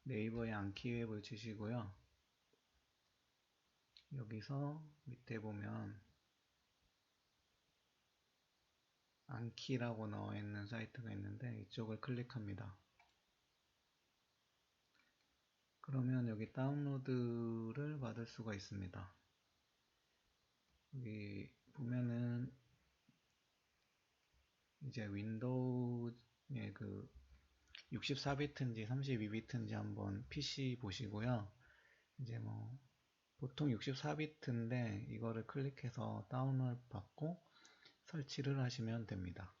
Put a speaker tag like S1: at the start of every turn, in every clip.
S1: 네이버에 안키웹을 치시고요. 여기서 밑에 보면 안키라고 나와 있는 사이트가 있는데 이쪽을 클릭합니다. 그러면 여기 다운로드를 받을 수가 있습니다. 여기 보면은 이제 윈도우의 그 64비트인지 32비트인지 한번 PC 보시고요. 이제 뭐 보통 64비트인데 이거를 클릭해서 다운을 받고 설치를 하시면 됩니다.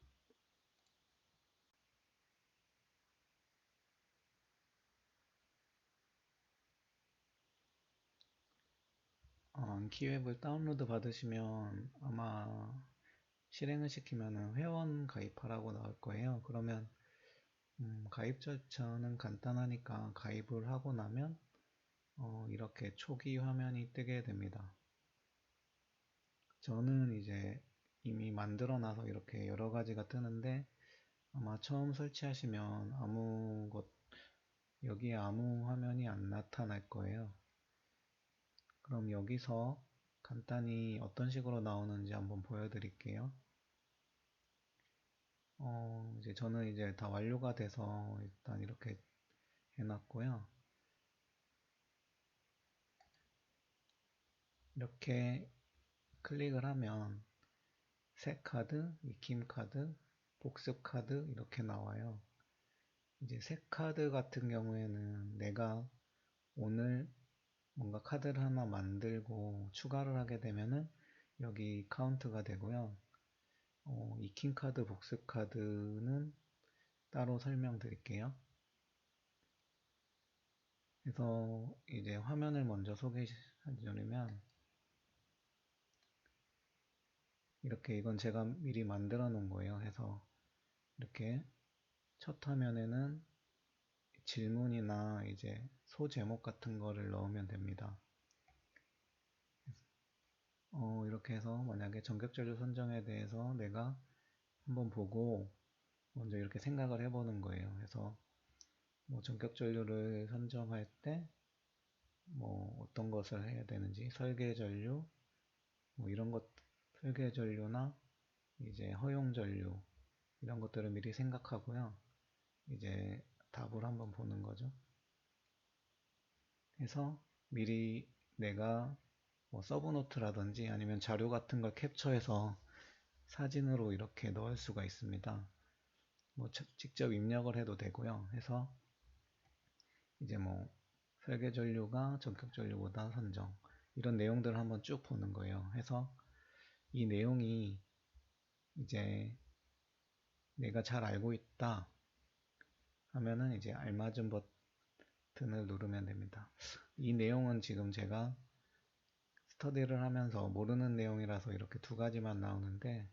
S1: 안키웹을 다운로드 받으시면 아마 실행을 시키면 회원 가입하라고 나올 거예요. 그러면 가입 절차는 간단하니까 가입을 하고 나면 이렇게 초기 화면이 뜨게 됩니다. 저는 이제 이미 만들어 놔서 이렇게 여러 가지가 뜨는데 아마 처음 설치하시면 여기에 아무 화면이 안 나타날 거예요. 그럼 여기서 간단히 어떤 식으로 나오는지 한번 보여드릴게요. 이제 저는 이제 다 완료가 돼서 일단 이렇게 해놨고요. 이렇게 클릭을 하면 새 카드, 익힘 카드, 복습 카드 이렇게 나와요. 이제 새 카드 같은 경우에는 내가 오늘 뭔가 카드를 하나 만들고 추가를 하게 되면은 여기 카운트가 되고요. 익힌 카드, 복습 카드는 따로 설명드릴게요. 그래서 이제 화면을 먼저 소개해드리면 이렇게 이건 제가 미리 만들어 놓은 거예요. 해서 이렇게 첫 화면에는 질문이나 이제 소제목 같은 거를 넣으면 됩니다. 이렇게 해서 만약에 전격전류 선정에 대해서 내가 한번 보고 먼저 이렇게 생각을 해보는 거예요. 그래서 뭐 전격전류를 선정할 때 뭐 어떤 것을 해야 되는지 설계전류 뭐 이런 것 설계전류나 이제 허용전류 이런 것들을 미리 생각하고요. 이제 답을 한번 보는 거죠. 해서 미리 내가 뭐 서브노트라든지 아니면 자료 같은 걸 캡처해서 사진으로 이렇게 넣을 수가 있습니다. 뭐 직접 입력을 해도 되고요. 해서 이제 뭐 설계 전류가 전격 전류보다 선정 이런 내용들을 한번 쭉 보는 거예요. 해서 이 내용이 이제 내가 잘 알고 있다 하면은 이제 알맞은 버튼을 누르면 됩니다. 이 내용은 지금 제가 스터디를 하면서 모르는 내용이라서 이렇게 두 가지만 나오는데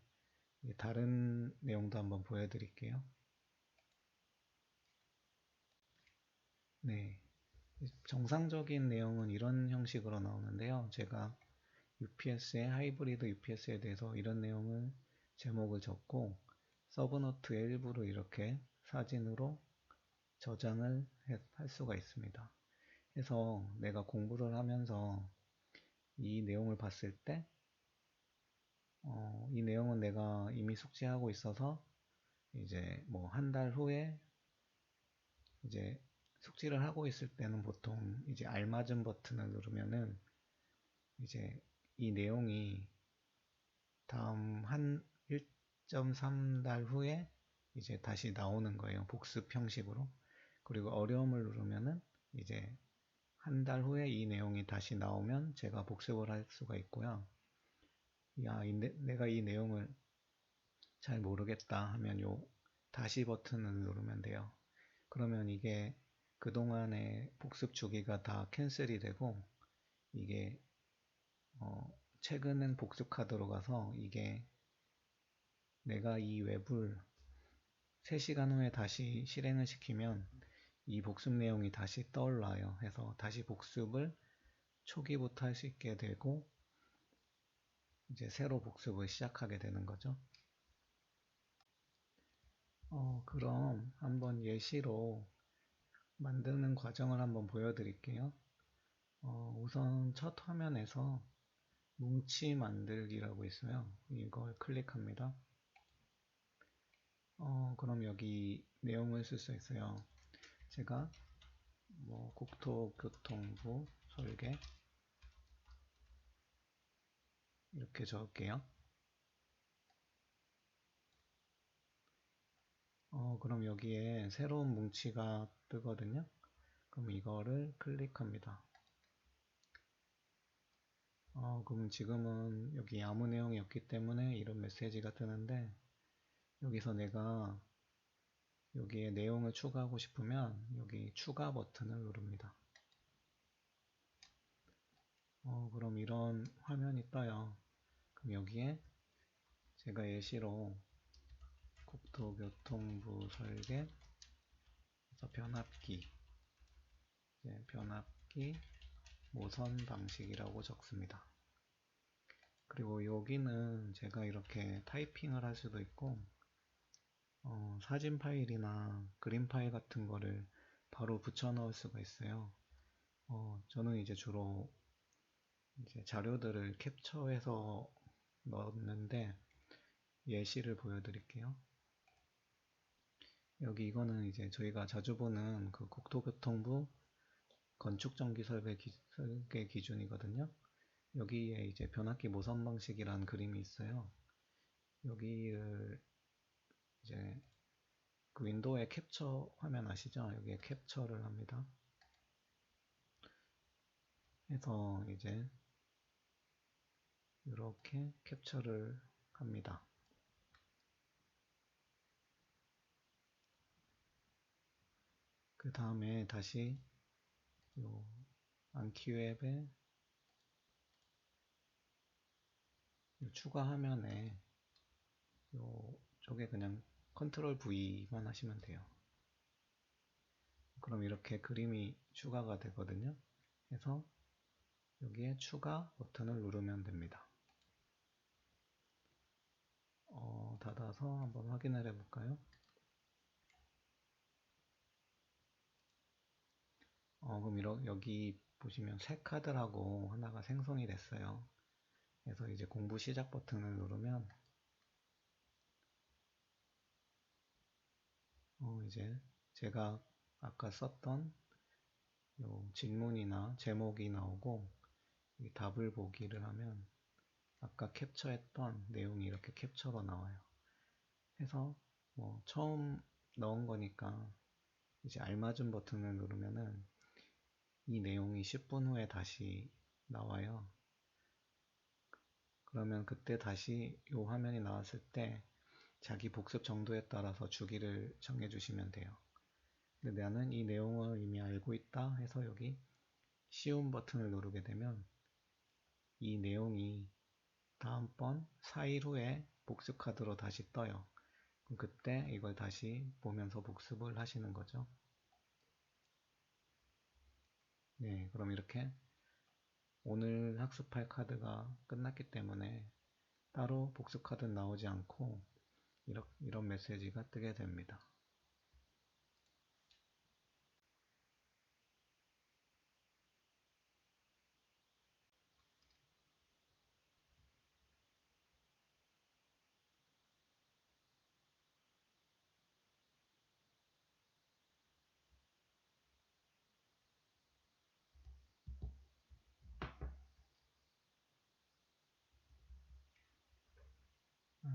S1: 다른 내용도 한번 보여드릴게요. 네, 정상적인 내용은 이런 형식으로 나오는데요. 제가 UPS의 하이브리드 UPS에 대해서 이런 내용을 제목을 적고 서브노트의 일부를 이렇게 사진으로 저장을 할 수가 있습니다. 해서 내가 공부를 하면서 이 내용을 봤을 때 이 내용은 내가 이미 숙지하고 있어서 이제 뭐 한 달 후에 이제 숙지를 하고 있을 때는 보통 이제 알맞은 버튼을 누르면은 이제 이 내용이 다음 한 1.3달 후에 이제 다시 나오는 거예요. 복습 형식으로. 그리고 어려움을 누르면은 이제 한 달 후에 이 내용이 다시 나오면 제가 복습을 할 수가 있고요. 내가 이 내용을 잘 모르겠다 하면 요 다시 버튼을 누르면 돼요. 그러면 이게 그동안의 복습 주기가 다 캔슬이 되고 이게 최근엔 복습 카드로 가서 이게 내가 이 웹을 3시간 후에 다시 실행을 시키면 이 복습 내용이 다시 떠올라요. 해서 다시 복습을 초기부터 할 수 있게 되고 이제 새로 복습을 시작하게 되는 거죠. 그럼 한번 예시로 만드는 과정을 한번 보여드릴게요. 우선 첫 화면에서 뭉치 만들기라고 있어요. 이걸 클릭합니다. 그럼 여기 내용을 쓸 수 있어요. 제가 뭐 국토교통부 설계 이렇게 적을게요. 그럼 여기에 새로운 뭉치가 뜨거든요. 그럼 이거를 클릭합니다. 그럼 지금은 여기 아무 내용이 없기 때문에 이런 메시지가 뜨는데, 여기서 내가 여기에 내용을 추가하고 싶으면 여기 추가 버튼을 누릅니다. 그럼 이런 화면이 떠요. 그럼 여기에 제가 예시로 국토교통부 설계 변압기, 변압기 모선 방식이라고 적습니다. 그리고 여기는 제가 이렇게 타이핑을 할 수도 있고, 사진 파일이나 그림 파일 같은 거를 바로 붙여 넣을 수가 있어요. 저는 이제 주로 이제 자료들을 캡처해서 넣었는데 예시를 보여드릴게요. 여기 이거는 이제 저희가 자주 보는 그 국토교통부 건축정비 설계 기준이거든요. 여기에 이제 변압기 모선 방식이라는 그림이 있어요. 여기를 이제 그 윈도우의 캡처 화면 아시죠? 여기에 캡처를 합니다. 해서 이제 이렇게 캡처를 합니다. 그 다음에 다시 요 안키웹의 추가 화면에 요쪽에 그냥 컨트롤 V만 하시면 돼요. 그럼 이렇게 그림이 추가가 되거든요. 그래서 여기에 추가 버튼을 누르면 됩니다. 닫아서 한번 확인을 해볼까요? 그럼 여기 보시면 새 카드라고 하나가 생성이 됐어요. 그래서 이제 공부 시작 버튼을 누르면 이제 제가 아까 썼던 요 질문이나 제목이 나오고 이 답을 보기를 하면 아까 캡처했던 내용이 이렇게 캡처로 나와요. 해서 뭐 처음 넣은 거니까 이제 알맞은 버튼을 누르면은 이 내용이 10분 후에 다시 나와요. 그러면 그때 다시 이 화면이 나왔을 때 자기 복습 정도에 따라서 주기를 정해 주시면 돼요. 근데 나는 이 내용을 이미 알고 있다 해서 여기 쉬운 버튼을 누르게 되면 이 내용이 다음번 4일 후에 복습 카드로 다시 떠요. 그럼 그때 이걸 다시 보면서 복습을 하시는 거죠. 네, 그럼 이렇게 오늘 학습할 카드가 끝났기 때문에 따로 복습 카드는 나오지 않고 이런 메시지가 뜨게 됩니다.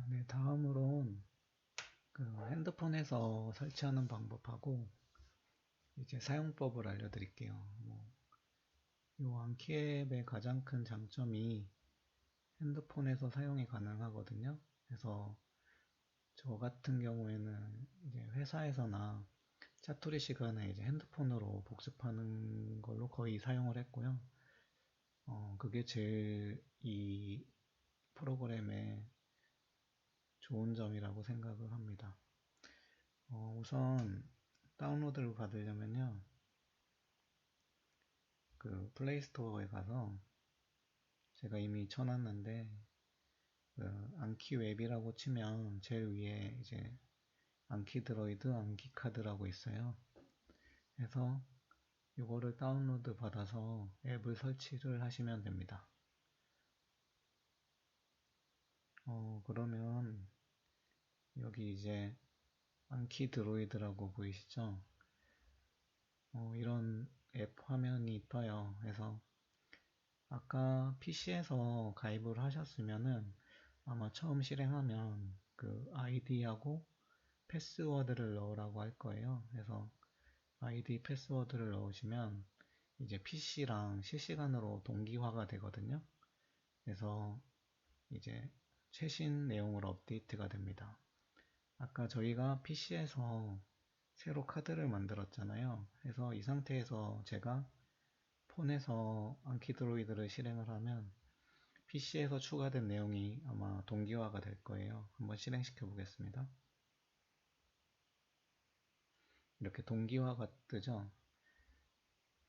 S1: 네, 다음으론 그 핸드폰에서 설치하는 방법하고 이제 사용법을 알려드릴게요. 이 안키앱의 가장 큰 장점이 핸드폰에서 사용이 가능하거든요. 그래서 저 같은 경우에는 이제 회사에서나 짜투리 시간에 이제 핸드폰으로 복습하는 걸로 거의 사용을 했고요. 그게 제일 이 프로그램의 좋은 점이라고 생각을 합니다. 우선 다운로드를 받으려면요. 그 플레이스토어에 가서 제가 이미 쳐놨는데 그 안키 웹이라고 치면 제일 위에 이제 안키 드로이드, 안키 카드라고 있어요. 해서 이거를 다운로드 받아서 앱을 설치를 하시면 됩니다. 그러면 여기 이제 안키 드로이드라고 보이시죠? 이런 앱 화면이 떠요. 그래서 아까 PC에서 가입을 하셨으면은 아마 처음 실행하면 그 아이디하고 패스워드를 넣으라고 할 거예요. 그래서 아이디 패스워드를 넣으시면 이제 PC랑 실시간으로 동기화가 되거든요. 그래서 이제 최신 내용으로 업데이트가 됩니다. 아까 저희가 PC에서 새로 카드를 만들었잖아요. 그래서 이 상태에서 제가 폰에서 안키드로이드를 실행을 하면 PC에서 추가된 내용이 아마 동기화가 될 거예요. 한번 실행시켜 보겠습니다. 이렇게 동기화가 뜨죠.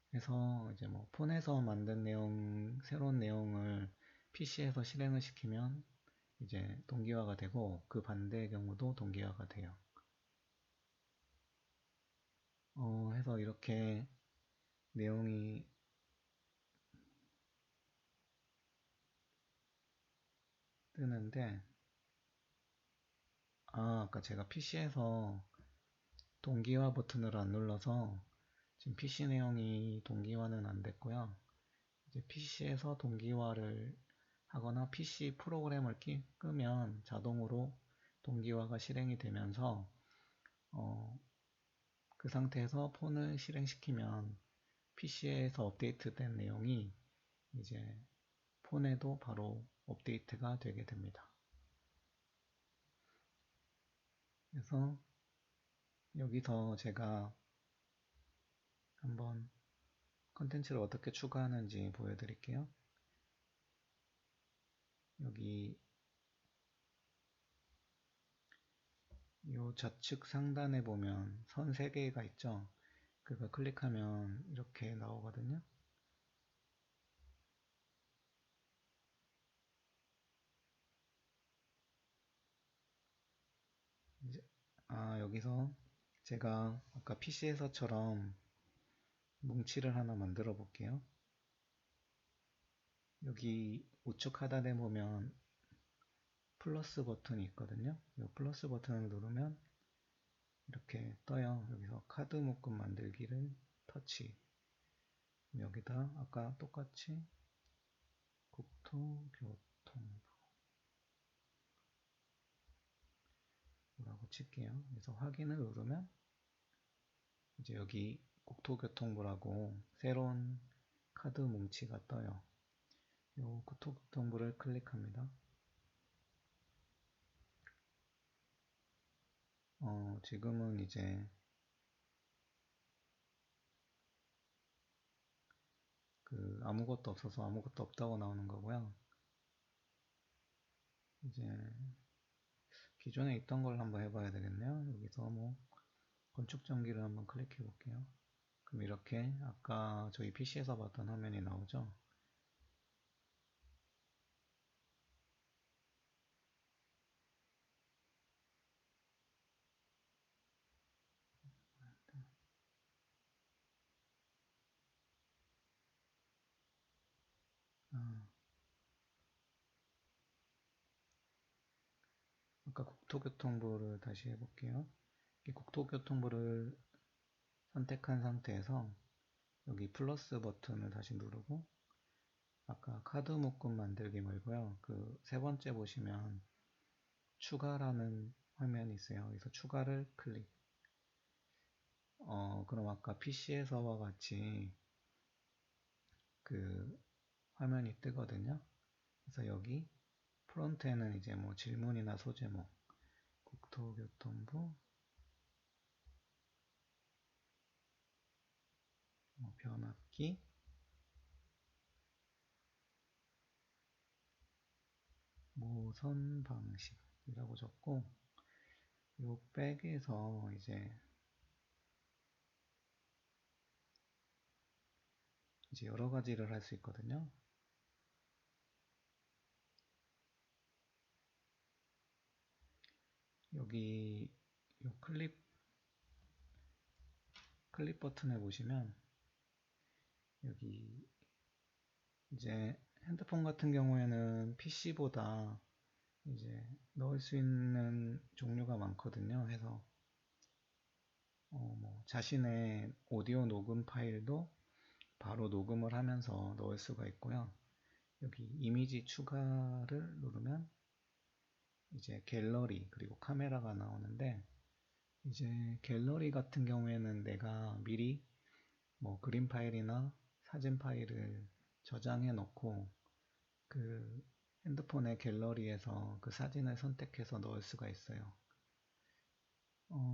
S1: 그래서 이제 뭐 폰에서 만든 내용, 새로운 내용을 PC에서 실행을 시키면 이제 동기화가 되고 그 반대의 경우도 동기화가 돼요. 해서 이렇게 내용이 뜨는데, 아까 제가 PC에서 동기화 버튼을 안 눌러서 지금 PC 내용이 동기화는 안 됐고요. 이제 PC에서 동기화를 하거나 PC 프로그램을 끄면 자동으로 동기화가 실행이 되면서 어, 그 상태에서 폰을 실행시키면 PC에서 업데이트된 내용이 이제 폰에도 바로 업데이트가 되게 됩니다. 그래서 여기서 제가 한번 컨텐츠를 어떻게 추가하는지 보여드릴게요. 여기 이 좌측 상단에 보면 선 3개가 있죠. 그거 클릭하면 이렇게 나오거든요. 이제, 여기서 제가 아까 PC에서처럼 뭉치를 하나 만들어 볼게요. 여기 우측 하단에 보면 플러스 버튼이 있거든요. 이 플러스 버튼을 누르면 이렇게 떠요. 여기서 카드 묶음 만들기를 터치. 여기다 아까 똑같이 국토교통부라고 칠게요. 그래서 확인을 누르면 이제 여기 국토교통부라고 새로운 카드 뭉치가 떠요. 이 국토교통부를 클릭합니다. 지금은 이제 아무것도 없어서 아무것도 없다고 나오는 거고요. 이제 기존에 있던 걸 한번 해봐야 되겠네요. 여기서 뭐 건축 전기를 한번 클릭해 볼게요. 그럼 이렇게 아까 저희 PC에서 봤던 화면이 나오죠. 아, 아까 국토교통부를 다시 해볼게요. 이 국토교통부를 선택한 상태에서 여기 플러스 버튼을 다시 누르고 아까 카드 묶음 만들기 말고요. 그 세 번째 보시면 추가라는 화면이 있어요. 그래서 추가를 클릭. 그럼 아까 PC에서와 같이 그 화면이 뜨거든요. 그래서 여기 프론트에는 이제 뭐 질문이나 소제목, 국토교통부, 뭐 변압기, 모선 방식이라고 적고 요 백에서 이제 여러 가지를 할 수 있거든요. 여기 요 클립 클립 버튼에 보시면 여기 이제 핸드폰 같은 경우에는 PC보다 이제 넣을 수 있는 종류가 많거든요. 해서 뭐 자신의 오디오 녹음 파일도 바로 녹음을 하면서 넣을 수가 있고요. 여기 이미지 추가를 누르면 이제 갤러리 그리고 카메라가 나오는데, 이제 갤러리 같은 경우에는 내가 미리 뭐 그림 파일이나 사진 파일을 저장해 놓고 그 핸드폰의 갤러리에서 그 사진을 선택해서 넣을 수가 있어요.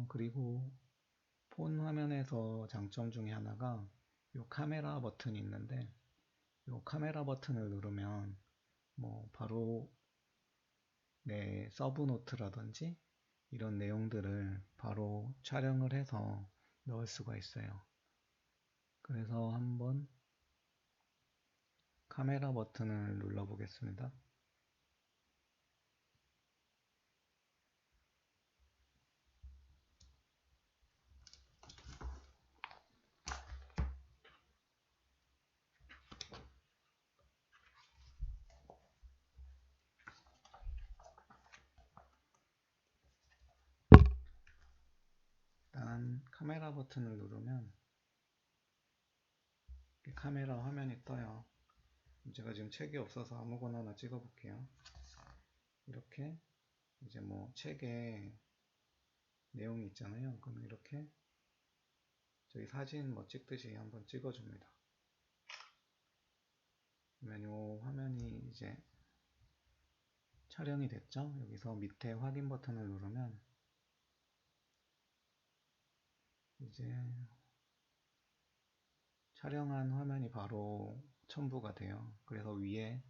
S1: 그리고 폰 화면에서 장점 중에 하나가 이 카메라 버튼이 있는데, 이 카메라 버튼을 누르면 뭐 바로 내 서브 노트라든지 이런 내용들을 바로 촬영을 해서 넣을 수가 있어요. 그래서 한번 카메라 버튼을 눌러 보겠습니다. 일단 카메라 버튼을 누르면 카메라 화면이 떠요. 제가 지금 책이 없어서 아무거나 하나 찍어 볼게요. 이렇게 이제 뭐 책에 내용이 있잖아요. 그럼 이렇게 저희 사진 뭐 찍듯이 한번 찍어 줍니다. 그러면 이 화면이 이제 촬영이 됐죠. 여기서 밑에 확인 버튼을 누르면 이제 촬영한 화면이 바로 첨부가 돼요. 그래서 위에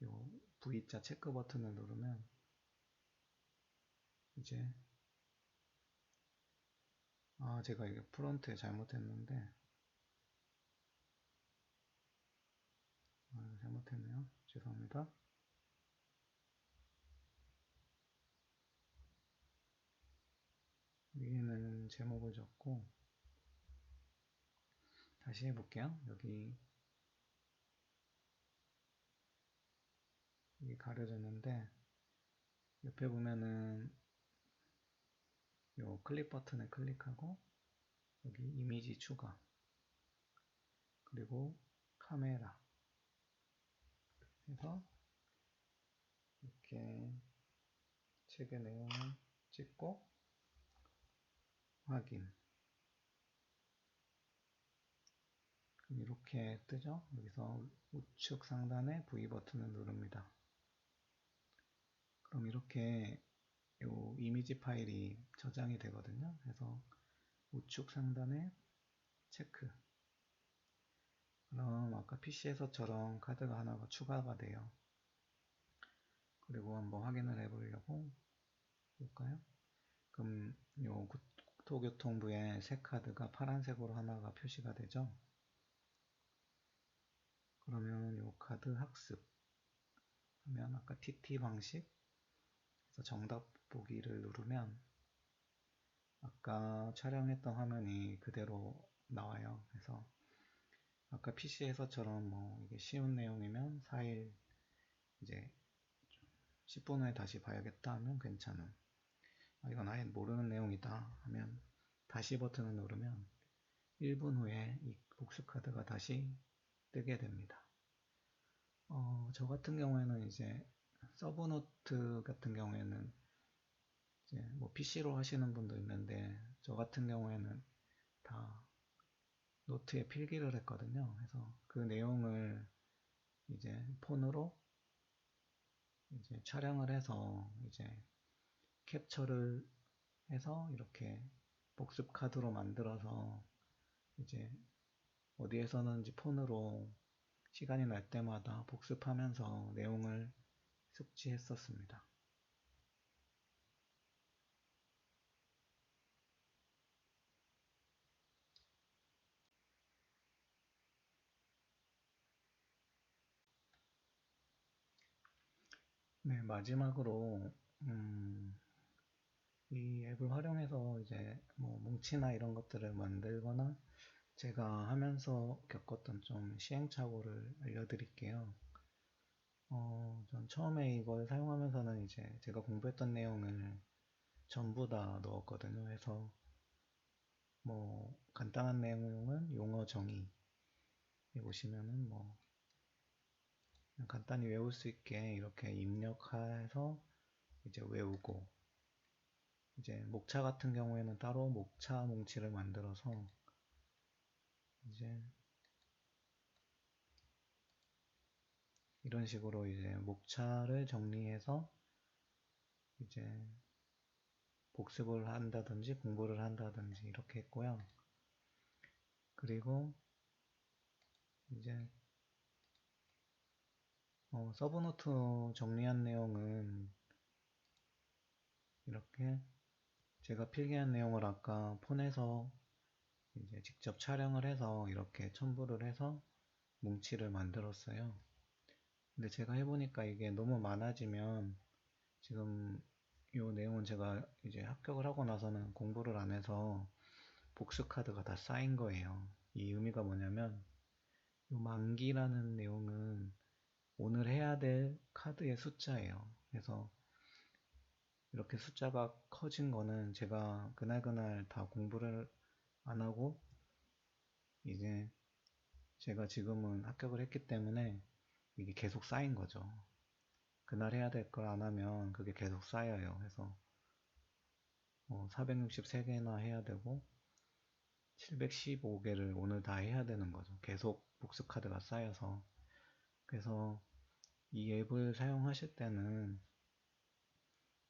S1: 요 V자 체크 버튼을 누르면 이제 제가 이게 프론트에 잘못했는데 잘못했네요. 죄송합니다. 위에는 제목을 적고 다시 해볼게요. 여기 가려졌는데 옆에 보면은 요 클릭 버튼을 클릭하고 여기 이미지 추가 그리고 카메라 해서 이렇게 책의 내용을 찍고 확인, 이렇게 뜨죠. 여기서 우측 상단에 V 버튼을 누릅니다. 그럼 이렇게 요 이미지 파일이 저장이 되거든요. 그래서 우측 상단에 체크. 그럼 아까 PC에서처럼 카드가 하나가 추가가 돼요. 그리고 한번 확인을 해보려고 볼까요? 그럼 요 국토교통부의 새 카드가 파란색으로 하나가 표시가 되죠. 그러면 요 카드 학습 하면 아까 TT 방식 그래서 정답 보기를 누르면 아까 촬영했던 화면이 그대로 나와요. 그래서 아까 PC에서처럼 뭐 이게 쉬운 내용이면 4일 이제 10분 후에 다시 봐야겠다 하면 괜찮은, 이건 아예 모르는 내용이다 하면 다시 버튼을 누르면 1분 후에 이 복수 카드가 다시 뜨게 됩니다. 저 같은 경우에는 이제 서브노트 같은 경우에는 이제 뭐 PC로 하시는 분도 있는데 저 같은 경우에는 다 노트에 필기를 했거든요. 그래서 그 내용을 이제 폰으로 이제 촬영을 해서 이제 캡처를 해서 이렇게 복습 카드로 만들어서 이제 어디에서는지 폰으로 시간이 날 때마다 복습하면서 내용을 숙지했었습니다. 네, 마지막으로 이 앱을 활용해서 이제 뭐 뭉치나 이런 것들을 만들거나 제가 하면서 겪었던 좀 시행착오를 알려드릴게요. 전 처음에 이걸 사용하면서는 이제 제가 공부했던 내용을 전부 다 넣었거든요. 그래서 뭐 간단한 내용은 용어 정의 보시면은 뭐 그냥 간단히 외울 수 있게 이렇게 입력해서 이제 외우고 이제 목차 같은 경우에는 따로 목차 뭉치를 만들어서 이제 이런 식으로 이제 목차를 정리해서 이제 복습을 한다든지 공부를 한다든지 이렇게 했고요. 그리고 이제 서브노트 정리한 내용은 이렇게 제가 필기한 내용을 아까 폰에서 이제 직접 촬영을 해서 이렇게 첨부를 해서 뭉치를 만들었어요. 근데 제가 해보니까 이게 너무 많아지면 지금 이 내용은 제가 이제 합격을 하고 나서는 공부를 안 해서 복수 카드가 다 쌓인 거예요. 이 의미가 뭐냐면 이 만기라는 내용은 오늘 해야 될 카드의 숫자예요. 그래서 이렇게 숫자가 커진 거는 제가 그날그날 다 공부를 안 하고 이제 제가 지금은 합격을 했기 때문에 이게 계속 쌓인 거죠. 그날 해야 될 걸 안 하면 그게 계속 쌓여요. 그래서 463개나 해야 되고 715개를 오늘 다 해야 되는 거죠. 계속 복습 카드가 쌓여서. 그래서 이 앱을 사용하실 때는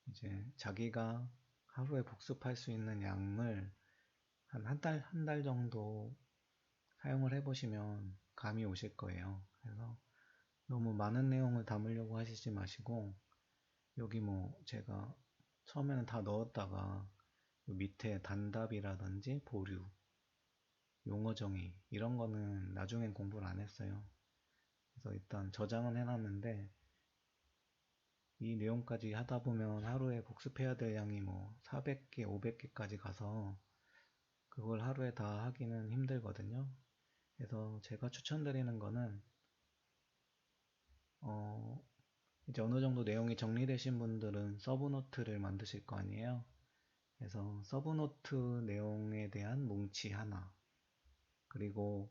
S1: 이제 자기가 하루에 복습할 수 있는 양을 한 달 정도 사용을 해보시면 감이 오실 거예요. 그래서 너무 많은 내용을 담으려고 하시지 마시고 여기 뭐 제가 처음에는 다 넣었다가 밑에 단답이라든지 보류, 용어 정의 이런 거는 나중엔 공부를 안 했어요. 그래서 일단 저장은 해놨는데 이 내용까지 하다 보면 하루에 복습해야 될 양이 뭐 400개, 500개까지 가서 그걸 하루에 다 하기는 힘들거든요. 그래서 제가 추천드리는 거는 어 이제 어느 정도 내용이 정리되신 분들은 서브노트를 만드실 거 아니에요. 그래서 서브노트 내용에 대한 뭉치 하나, 그리고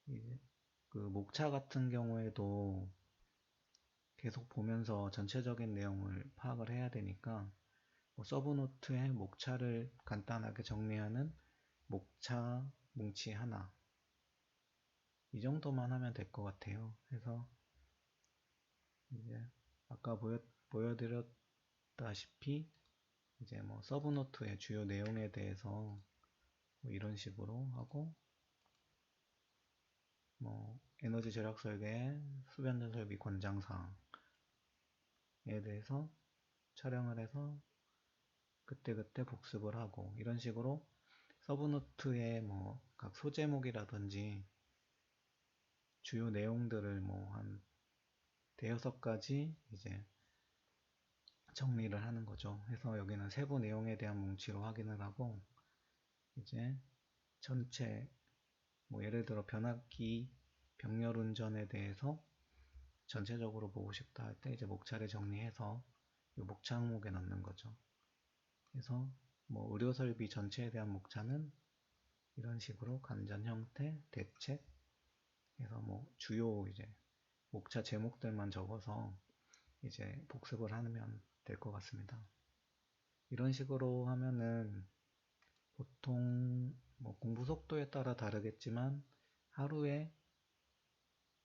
S1: 이제 그 목차 같은 경우에도 계속 보면서 전체적인 내용을 파악을 해야 되니까 뭐 서브노트의 목차를 간단하게 정리하는 목차 뭉치 하나 이 정도만 하면 될 것 같아요. 그래서 이제 아까 보여드렸다시피 이제 뭐 서브노트의 주요 내용에 대해서 뭐 이런 식으로 하고 뭐 에너지 절약 설계, 수변전 설비 권장사항에 대해서 촬영을 해서 그때그때 복습을 하고 이런 식으로 서브노트의 뭐 각 소제목이라든지 주요 내용들을 뭐 한 대여섯 가지 이제 정리를 하는 거죠. 그래서 여기는 세부 내용에 대한 뭉치로 확인을 하고 이제 전체 뭐 예를 들어 변압기 병렬 운전에 대해서 전체적으로 보고 싶다 할 때 이제 목차를 정리해서 이 목차 항목에 넣는 거죠. 그래서 뭐 의료 설비 전체에 대한 목차는 이런 식으로 간전 형태, 대책 해서 뭐 주요 이제 목차 제목들만 적어서 이제 복습을 하면 될 것 같습니다. 이런 식으로 하면은 보통 뭐 공부 속도에 따라 다르겠지만 하루에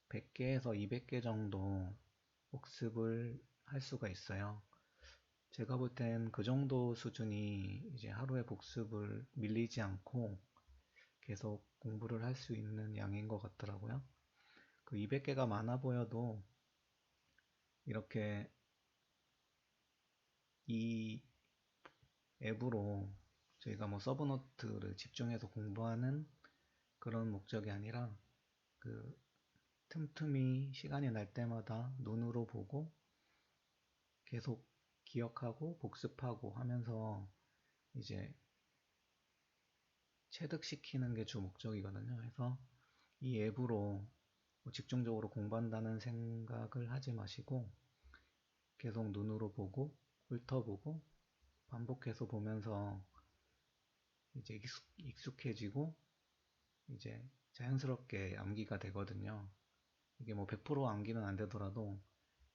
S1: 100개에서 200개 정도 복습을 할 수가 있어요. 제가 볼 땐 그 정도 수준이 이제 하루에 복습을 밀리지 않고 계속 공부를 할 수 있는 양인 것 같더라고요. 그 200개가 많아 보여도 이렇게 이 앱으로 저희가 뭐 서브노트를 집중해서 공부하는 그런 목적이 아니라 그 틈틈이 시간이 날 때마다 눈으로 보고 계속 기억하고 복습하고 하면서 이제 체득시키는 게 주 목적이거든요. 그래서 이 앱으로 뭐 집중적으로 공부한다는 생각을 하지 마시고 계속 눈으로 보고 훑어보고 반복해서 보면서 이제 익숙해지고 이제 자연스럽게 암기가 되거든요. 이게 뭐 100% 암기는 안 되더라도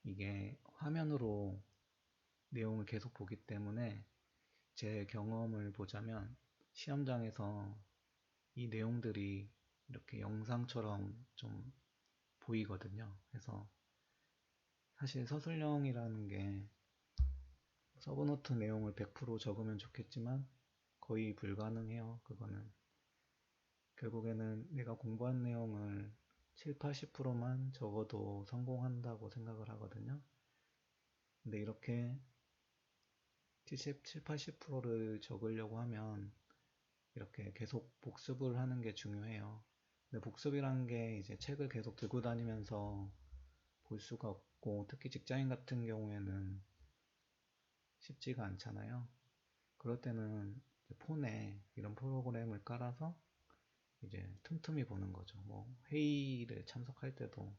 S1: 이게 화면으로 내용을 계속 보기 때문에 제 경험을 보자면 시험장에서 이 내용들이 이렇게 영상처럼 좀 보이거든요. 그래서 사실 서술형이라는 게 서브노트 내용을 100% 적으면 좋겠지만 거의 불가능해요. 그거는 결국에는 내가 공부한 내용을 7, 80%만 적어도 성공한다고 생각을 하거든요. 근데 이렇게 77, 80%를 적으려고 하면 이렇게 계속 복습을 하는 게 중요해요. 근데 복습이란 게 이제 책을 계속 들고 다니면서 볼 수가 없고 특히 직장인 같은 경우에는 쉽지가 않잖아요. 그럴 때는 폰에 이런 프로그램을 깔아서 이제 틈틈이 보는 거죠. 뭐 회의를 참석할 때도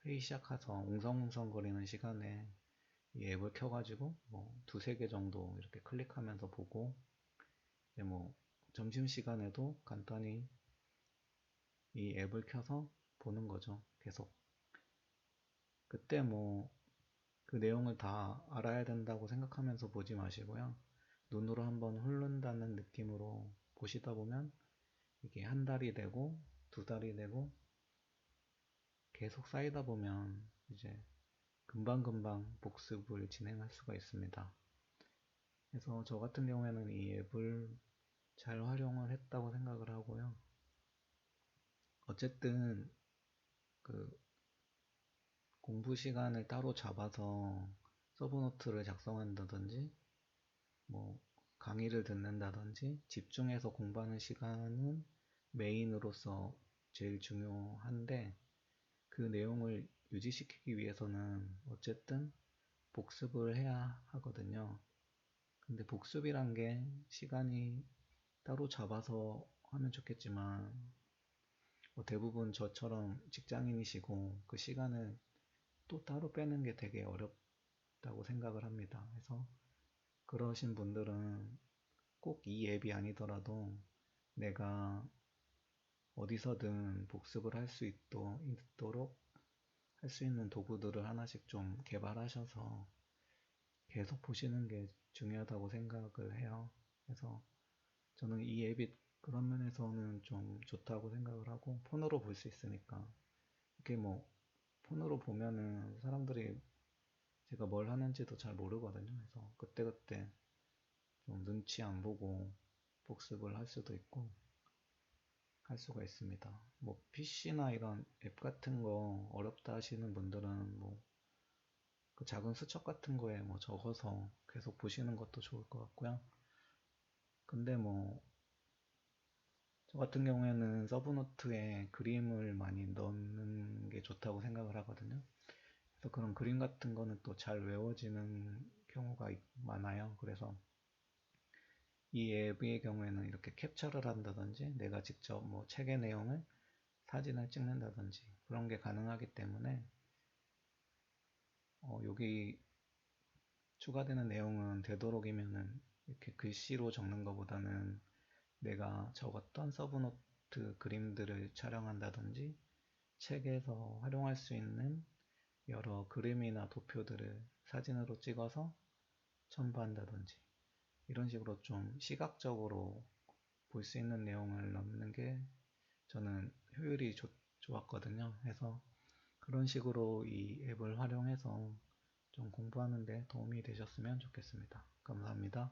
S1: 회의 시작해서 웅성웅성거리는 시간에 이 앱을 켜가지고 뭐 두세 개 정도 이렇게 클릭하면서 보고 이제 뭐 점심시간에도 간단히 이 앱을 켜서 보는 거죠. 계속. 그때 뭐 그 내용을 다 알아야 된다고 생각하면서 보지 마시고요. 눈으로 한번 훑는다는 느낌으로 보시다 보면 이게 한 달이 되고 두 달이 되고 계속 쌓이다 보면 이제 금방금방 복습을 진행할 수가 있습니다. 그래서 저 같은 경우에는 이 앱을 잘 활용을 했다고 생각을 하고요. 어쨌든 그 공부 시간을 따로 잡아서 서브노트를 작성한다든지 뭐 강의를 듣는다든지 집중해서 공부하는 시간은 메인으로서 제일 중요한데 그 내용을 유지시키기 위해서는 어쨌든 복습을 해야 하거든요. 근데 복습이란 게 시간이 따로 잡아서 하면 좋겠지만 뭐 대부분 저처럼 직장인이시고 그 시간을 또 따로 빼는 게 되게 어렵다고 생각을 합니다. 그래서 그러신 분들은 꼭 이 앱이 아니더라도 내가 어디서든 복습을 할 수 있도록 할 수 있는 도구들을 하나씩 좀 개발하셔서 계속 보시는 게 중요하다고 생각을 해요. 그래서 저는 이 앱이 그런 면에서는 좀 좋다고 생각을 하고 폰으로 볼 수 있으니까 이게 뭐 폰으로 보면은 사람들이 제가 뭘 하는지도 잘 모르거든요. 그래서 그때그때 좀 눈치 안 보고 복습을 할 수도 있고 할 수가 있습니다. 뭐 PC나 이런 앱 같은 거 어렵다 하시는 분들은 뭐 그 작은 수첩 같은 거에 뭐 적어서 계속 보시는 것도 좋을 것 같고요. 근데 뭐 저 같은 경우에는 서브노트에 그림을 많이 넣는 게 좋다고 생각을 하거든요. 그래서 그런 그림 같은 거는 또 잘 외워지는 경우가 많아요. 그래서 이 앱의 경우에는 이렇게 캡처를 한다든지 내가 직접 뭐 책의 내용을 사진을 찍는다든지 그런 게 가능하기 때문에 여기 추가되는 내용은 되도록이면은 이렇게 글씨로 적는 것보다는 내가 적었던 서브노트 그림들을 촬영한다든지 책에서 활용할 수 있는 여러 그림이나 도표들을 사진으로 찍어서 첨부한다든지 이런 식으로 좀 시각적으로 볼 수 있는 내용을 넣는 게 저는 효율이 좋았거든요. 그래서 그런 식으로 이 앱을 활용해서 좀 공부하는 데 도움이 되셨으면 좋겠습니다. 감사합니다.